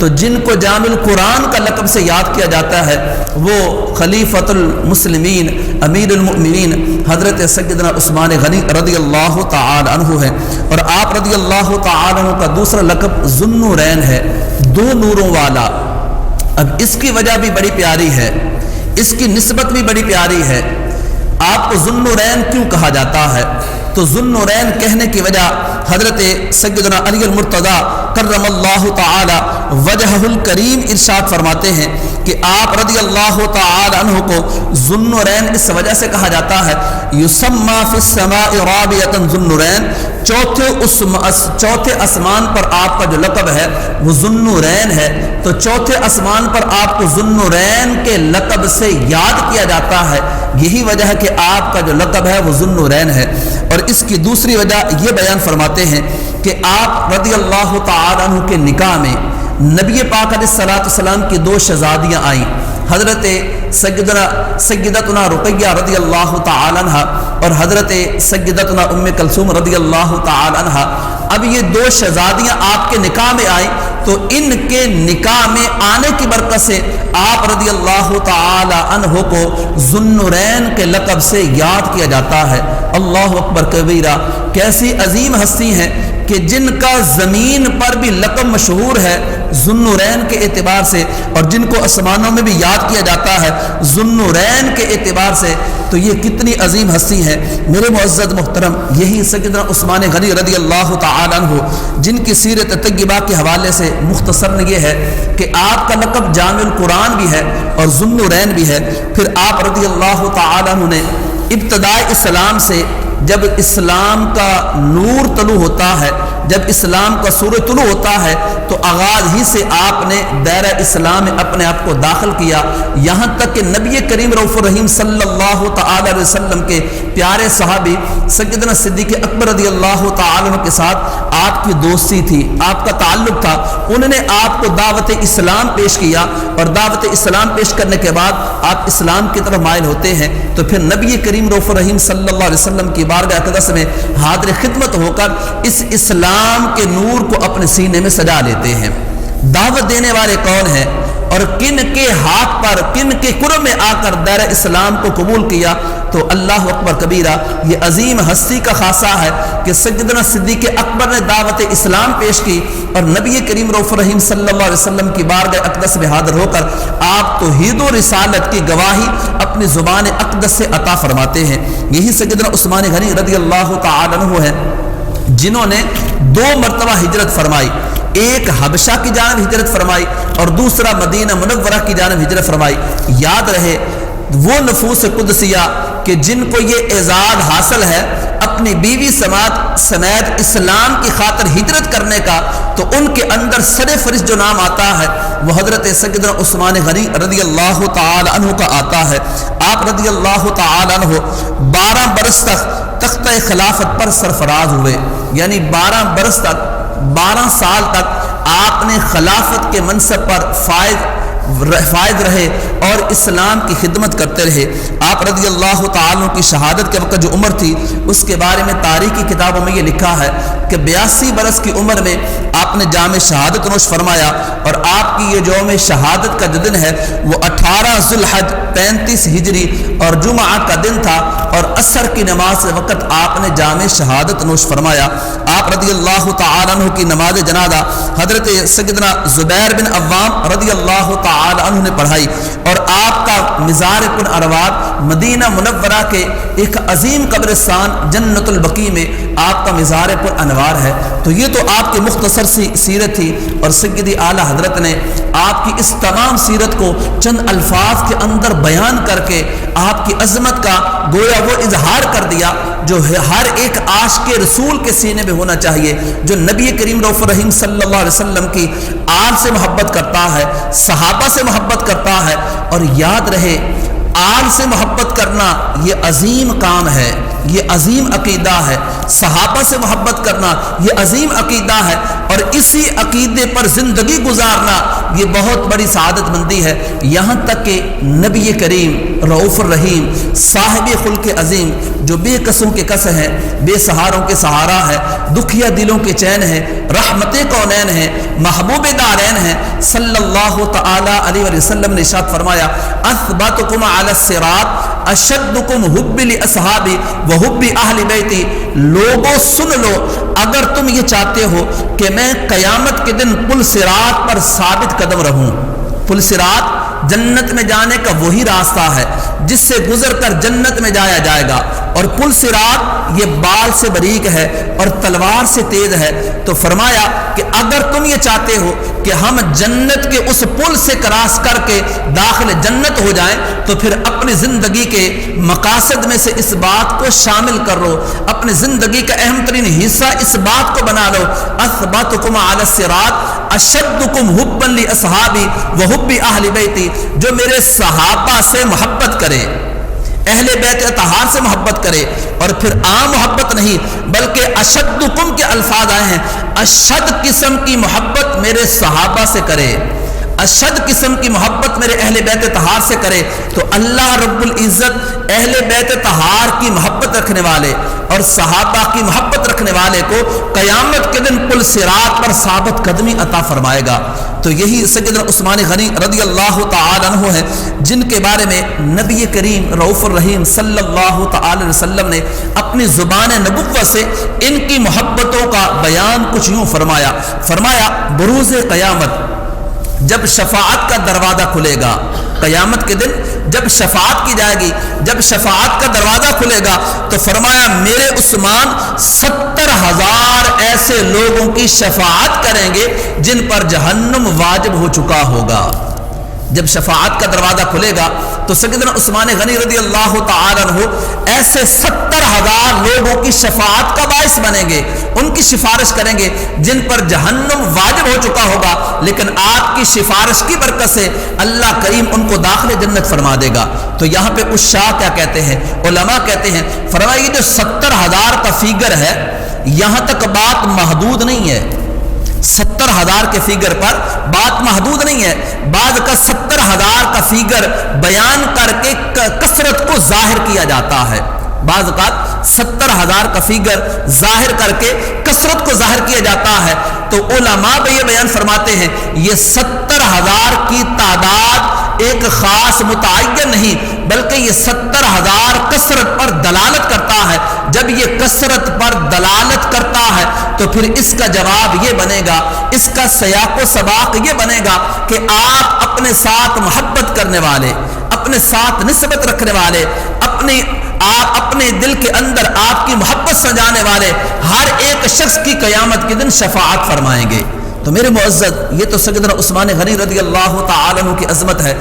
تو جن کو جامع القرآن کا لقب سے یاد کیا جاتا ہے وہ خلیفۃ المسلمین امیر المؤمنین حضرت سیدنا عثمان غنی رضی اللہ تعالی عنہ ہے۔ اور آپ رضی اللہ تعالی عنہ کا دوسرا لقب ذو النورین ہے، دو نوروں والا۔ اب اس کی وجہ بھی بڑی پیاری ہے، اس کی نسبت بھی بڑی پیاری ہے۔ آپ کو ذو النورین کیوں کہا جاتا ہے؟ تو ذو النورین کہنے کی وجہ حضرت سیدنا علی المرتضیٰ کرم اللہ تعالی وجہہ الکریم ارشاد فرماتے ہیں کہ آپ رضی اللہ تعالی عنہ کو ذو النورین اس وجہ سے کہا جاتا ہے، یسمى فی السماء رابعۃ ذو النورین، چوتھے آسمان پر آپ کا جو لقب ہے وہ ذو النورین ہے۔ تو چوتھے آسمان پر آپ کو ذو النورین کے لقب سے یاد کیا جاتا ہے، یہی وجہ ہے کہ آپ کا جو لقب ہے وہ ذو النورین ہے۔ اور اس کی دوسری وجہ یہ بیان فرماتے ہیں کہ آپ رضی اللہ تعالی عنہ کے نکاح میں نبی پاک علیہ الصلوۃ والسلام کی دو شہزادیاں آئیں، حضرت سیدتنا رقیہ رضی اللہ تعالی عنہ اور حضرت سیدتنا ام کلثوم رضی اللہ تعالی عنہ۔ اب یہ دو شہزادیاں آپ کے نکاح میں آئیں تو ان کے نکاح میں آنے کی برکت سے آپ رضی اللہ تعالی عنہ کو ذو النورین کے لقب سے یاد کیا جاتا ہے۔ اللہ اکبر کبیرہ، کیسی عظیم ہستی ہیں کہ جن کا زمین پر بھی لقب مشہور ہے ذو النورین کے اعتبار سے، اور جن کو آسمانوں میں بھی یاد کیا جاتا ہے ذو النورین کے اعتبار سے، تو یہ کتنی عظیم ہستی ہے۔ میرے معزز محترم، یہی سیدنا عثمان غنی رضی اللہ تعالی عنہ جن کی سیرت طیبہ کے حوالے سے مختصر یہ ہے کہ آپ کا لقب جامع القرآن بھی ہے اور ذو النورین بھی ہے۔ پھر آپ رضی اللہ تعالی عنہ نے ابتداء اسلام سے جب اسلام کا نور طلوع ہوتا ہے، جب اسلام کا سورج طلوع ہوتا ہے تو آغاز ہی سے آپ نے دائرہ اسلام میں اپنے آپ کو داخل کیا، یہاں تک کہ نبی کریم رؤوف الرحیم صلی اللہ تعالی علیہ وسلم کے پیارے صحابی سیدنا صدیق اکبر رضی اللہ تعالی عنہ کے ساتھ آپ کی دوستی تھی، آپ کا تعلق تھا۔ انہوں نے آپ کو دعوت اسلام پیش کیا، اور دعوت اسلام پیش کرنے کے بعد آپ اسلام کی طرف مائل ہوتے ہیں تو پھر نبی کریم رؤوف الرحیم صلی اللہ علیہ وسلم کی بارگاہ اقدس میں حاضر خدمت ہو کر اس اسلام کے نور کو اپنے سینے میں سجا لیتے ہیں۔ دعوت دینے والے کون ہیں اور کن کے ہاتھ پر، کن کے قرب میں آ کر دائرہ اسلام کو قبول کیا؟ تو اللہ اکبر کبیرہ، یہ عظیم ہستی کا خاصہ ہے کہ سیدنا صدیق اکبر نے دعوت اسلام پیش کی اور نبی کریم رؤوف الرحیم صلی اللہ علیہ وسلم کی بارگاہ اقدس میں حاضر ہو کر آپ توحید و رسالت کی گواہی اپنی زبان اقدس سے عطا فرماتے ہیں۔ یہی سیدنا عثمان غنی رضی اللہ تعالی عنہ ہے جنہوں نے دو مرتبہ ہجرت فرمائی، ایک حبشہ کی جانب ہجرت فرمائی اور دوسرا مدینہ منورہ کی جانب ہجرت فرمائی۔ یاد رہے وہ نفوس قدسیہ کہ جن کو یہ اعزاز حاصل ہے اپنی بیوی سمیت اسلام کی خاطر ہجرت کرنے کا، تو ان کے اندر سر فہرست جو نام آتا ہے وہ حضرت سیدنا عثمان غنی رضی اللہ تعالی عنہ کا آتا ہے۔ آپ رضی اللہ تعالی عنہ 12 برس تک تختہ خلافت پر سرفراز ہوئے، یعنی 12 برس تک، 12 سال تک آپ نے خلافت کے منصب پر فائز رہے اور اسلام کی خدمت کرتے رہے۔ آپ رضی اللہ تعالیٰ عنہ کی شہادت کے وقت جو عمر تھی اس کے بارے میں تاریخی کتابوں میں یہ لکھا ہے کہ 82 برس کی عمر میں آپ نے جام شہادت نوش فرمایا، اور آپ کی یہ یوم شہادت کا جو دن ہے وہ 18 ذو الحج 35 ہجری اور جمعہ کا دن تھا، اور عصر کی نماز کے وقت آپ نے جام شہادت نوش فرمایا۔ آپ رضی اللہ تعالیٰ عنہ کی نماز جنازہ حضرت سیدنا زبیر بن عوام رضی اللہ تعالی عنہ نے پڑھائی، اور آپ کا مزار پر ارواح مدینہ منورہ کے ایک عظیم قبرستان جنت البقیع میں آپ کا مزار پر انوار ہے۔ تو یہ تو آپ کی مختصر سی سیرت تھی، اور سیدی اعلیٰ حضرت نے آپ کی اس تمام سیرت کو چند الفاظ کے اندر بیان کر کے آپ کی عظمت کا گویا وہ اظہار کر دیا جو ہر ایک عاشق رسول کے سینے میں ہونا چاہیے، جو نبی کریم رؤوف الرحیم صلی اللہ علیہ وسلم کی آل سے محبت کرتا ہے، صحابہ سے محبت کرتا ہے۔ اور یاد رہے آل سے محبت کرنا یہ عظیم کام ہے، یہ عظیم عقیدہ ہے، صحابہ سے محبت کرنا یہ عظیم عقیدہ ہے، اور اسی عقیدے پر زندگی گزارنا یہ بہت بڑی سعادت مندی ہے۔ یہاں تک کہ نبی کریم رؤوف الرحیم صاحب خلق عظیم جو بے کسوں کے کس ہیں، بے سہاروں کے سہارا ہے، دکھیا دلوں کے چین ہے، رحمت کونین ہے، محبوب دارین ہے، صلی اللہ تعالی علیہ وسلم نے ارشاد فرمایا اثبتکم علی الصراط اشدکم حب لاصحابی وحب اہل بیتی۔ لوگوں سن لو، اگر تم یہ چاہتے ہو کہ میں قیامت کے دن پل صراط پر ثابت قدم رہوں، پل صراط جنت میں جانے کا وہی راستہ ہے جس سے گزر کر جنت میں جایا جائے گا، اور پل صراط یہ بال سے باریک ہے اور تلوار سے تیز ہے۔ تو فرمایا کہ اگر تم یہ چاہتے ہو کہ ہم جنت کے اس پل سے کراس کر کے داخل جنت ہو جائیں تو پھر اپنی زندگی کے مقاصد میں سے اس بات کو شامل کر لو، اپنی زندگی کا اہم ترین حصہ اس بات کو بنا لو اثبتکم علی الصراط اشدکم حبا لاصحابی وحب اہل بیتی۔ جو میرے صحابہ سے محبت کرے، اہل بیت اطہار سے محبت کرے، اور پھر عام محبت نہیں بلکہ اشدکم کے الفاظ آئے ہیں، اشد قسم کی محبت میرے صحابہ سے کرے، اشد قسم کی محبت میرے اہل بیت طہار سے کرے، تو اللہ رب العزت اہل بیت طہار کی محبت رکھنے والے اور صحابہ کی محبت رکھنے والے کو قیامت کے دن پل صراط پر ثابت قدمی عطا فرمائے گا۔ تو یہی سیدنا عثمان غنی رضی اللہ تعالی عنہ ہیں جن کے بارے میں نبی کریم رؤوف الرحیم صلی اللہ تعالی وسلم نے اپنی زبان نبوت سے ان کی محبتوں کا بیان کچھ یوں فرمایا بروز قیامت جب شفاعت کا دروازہ کھلے گا، قیامت کے دن جب شفاعت کی جائے گی، جب شفاعت کا دروازہ کھلے گا تو فرمایا میرے عثمان 70,000 ایسے لوگوں کی شفاعت کریں گے جن پر جہنم واجب ہو چکا ہوگا۔ جب شفاعت کا دروازہ کھلے گا تو سیدنا عثمان غنی رضی اللہ تعالی عنہ ایسے 70,000 لوگوں کی شفاعت کا باعث بنیں گے، ان کی سفارش کریں گے جن پر جہنم واجب ہو چکا ہوگا، لیکن آپ کی سفارش کی برکت سے اللہ کریم ان کو داخل جنت فرما دے گا۔ تو یہاں پہ عشاق کیا کہتے ہیں، علماء کہتے ہیں، فرمایا یہ جو 70,000 کا فیگر ہے یہاں تک بات محدود نہیں ہے، 70,000 کے فیگر پر بات محدود نہیں ہے، بعض کا 70,000 کا فیگر بیان کر کے کثرت کو ظاہر کیا جاتا ہے، بعض کا 70,000 کا فیگر ظاہر کر کے کثرت کو ظاہر کیا جاتا ہے۔ تو علماء بھی یہ بیان فرماتے ہیں یہ 70,000 کی تعداد ایک خاص متعین نہیں بلکہ یہ 70,000 کثرت پر دلالت کرتا ہے۔ جب یہ کثرت پر دلالت کرتا ہے تو پھر اس کا جواب یہ بنے گا، اس کا سیاق و سباق یہ بنے گا کہ آپ اپنے ساتھ محبت کرنے والے، اپنے ساتھ نسبت رکھنے والے، آپ اپنے دل کے اندر آپ کی محبت سجانے والے ہر ایک شخص کی قیامت کے دن شفاعت فرمائیں گے۔ تو میرے معزز یہ تو سیدنا عثمان غنی رضی اللہ تعالی عنہ کی عظمت ہے۔